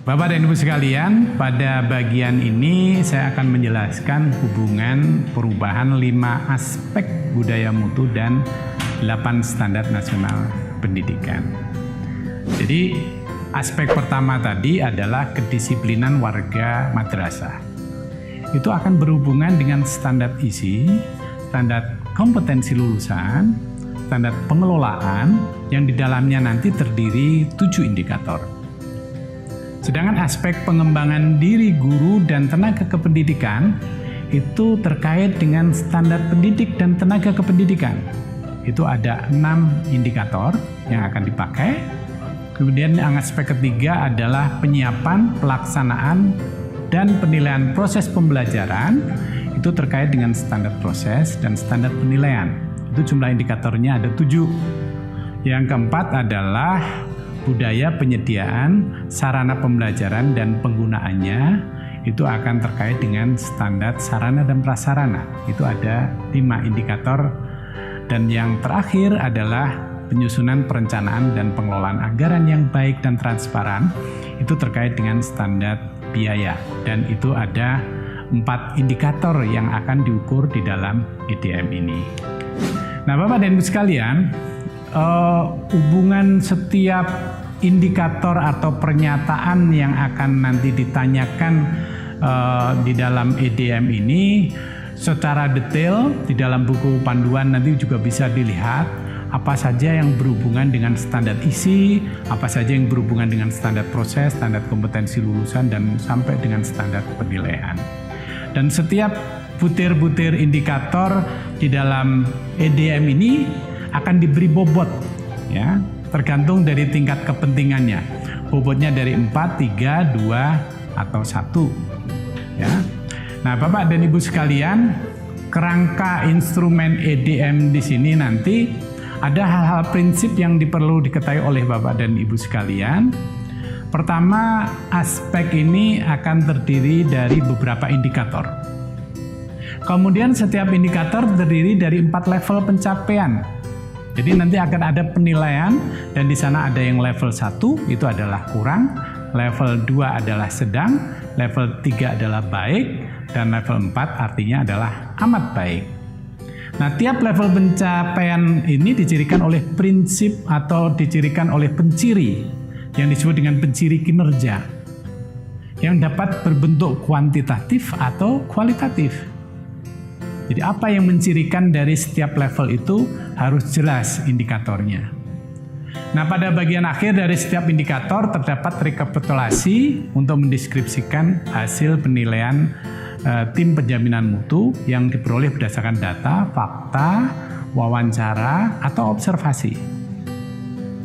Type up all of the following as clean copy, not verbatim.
Bapak dan Ibu sekalian, pada bagian ini saya akan menjelaskan hubungan perubahan 5 aspek budaya mutu dan 8 standar nasional pendidikan. Jadi, aspek pertama tadi adalah kedisiplinan warga madrasah. Itu akan berhubungan dengan standar isi, standar kompetensi lulusan, standar pengelolaan yang di dalamnya nanti terdiri 7 indikator. Sedangkan aspek pengembangan diri guru dan tenaga kependidikan itu terkait dengan standar pendidik dan tenaga kependidikan. Itu ada 6 indikator yang akan dipakai. Kemudian yang aspek ketiga adalah penyiapan, pelaksanaan, dan penilaian proses pembelajaran. Itu terkait dengan standar proses dan standar penilaian. Itu jumlah indikatornya ada 7. Yang keempat adalah budaya penyediaan sarana pembelajaran dan penggunaannya. Itu akan terkait dengan standar sarana dan prasarana. Itu ada 5 indikator. Dan yang terakhir adalah penyusunan perencanaan dan pengelolaan anggaran yang baik dan transparan. Itu terkait dengan standar biaya. Dan itu ada 4 indikator yang akan diukur di dalam EDM ini. Nah, Bapak dan Ibu sekalian, hubungan setiap indikator atau pernyataan yang akan nanti ditanyakan di dalam EDM ini secara detail di dalam buku panduan nanti juga bisa dilihat apa saja yang berhubungan dengan standar isi, apa saja yang berhubungan dengan standar proses, standar kompetensi lulusan, dan sampai dengan standar penilaian. Dan setiap butir-butir indikator di dalam EDM ini akan diberi bobot, ya, tergantung dari tingkat kepentingannya. Bobotnya dari 4, 3, 2, atau 1. Ya. Nah, Bapak dan Ibu sekalian, kerangka instrumen EDM di sini nanti ada hal-hal prinsip yang perlu diketahui oleh Bapak dan Ibu sekalian. Pertama, aspek ini akan terdiri dari beberapa indikator. Kemudian setiap indikator terdiri dari 4 level pencapaian. Jadi nanti akan ada penilaian dan di sana ada yang level 1 itu adalah kurang, level 2 adalah sedang, level 3 adalah baik, dan level 4 artinya adalah amat baik. Nah, tiap level pencapaian ini dicirikan oleh prinsip atau dicirikan oleh penciri yang disebut dengan penciri kinerja yang dapat berbentuk kuantitatif atau kualitatif. Jadi apa yang mencirikan dari setiap level itu harus jelas indikatornya. Nah, pada bagian akhir dari setiap indikator terdapat rekapitulasi untuk mendeskripsikan hasil penilaian tim penjaminan mutu yang diperoleh berdasarkan data, fakta, wawancara, atau observasi.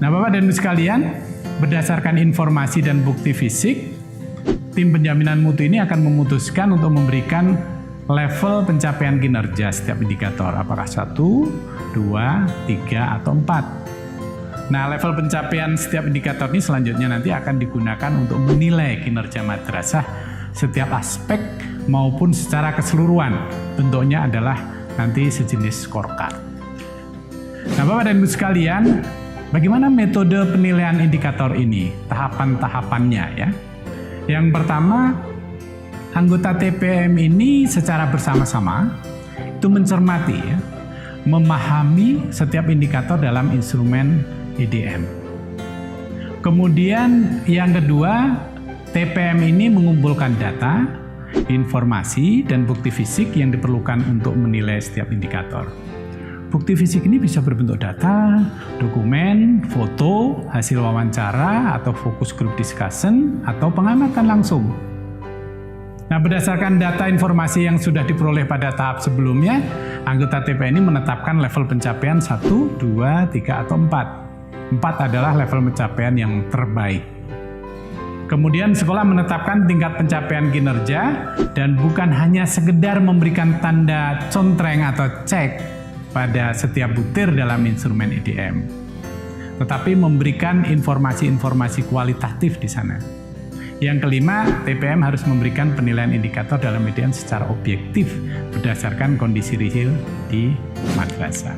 Nah, Bapak dan Ibu sekalian, berdasarkan informasi dan bukti fisik, tim penjaminan mutu ini akan memutuskan untuk memberikan level pencapaian kinerja setiap indikator, apakah 1, 2, 3, atau 4. Nah, level pencapaian setiap indikator ini selanjutnya nanti akan digunakan untuk menilai kinerja madrasah setiap aspek maupun secara keseluruhan. Bentuknya adalah nanti sejenis scorecard. Nah, Bapak dan Ibu sekalian, bagaimana metode penilaian indikator ini? Tahapan-tahapannya, ya. Yang pertama, anggota TPM ini secara bersama-sama itu mencermati, ya, memahami setiap indikator dalam instrumen EDM. Kemudian yang kedua, TPM ini mengumpulkan data, informasi, dan bukti fisik yang diperlukan untuk menilai setiap indikator. Bukti fisik ini bisa berbentuk data, dokumen, foto, hasil wawancara, atau focus group discussion, atau pengamatan langsung. Nah, berdasarkan data informasi yang sudah diperoleh pada tahap sebelumnya, anggota TPM ini menetapkan level pencapaian 1, 2, 3, atau 4. 4 adalah level pencapaian yang terbaik. Kemudian sekolah menetapkan tingkat pencapaian kinerja dan bukan hanya sekedar memberikan tanda contreng atau cek pada setiap butir dalam instrumen EDM, tetapi memberikan informasi-informasi kualitatif di sana. Yang kelima, TPM harus memberikan penilaian indikator dalam EDM secara objektif berdasarkan kondisi real di madrasah.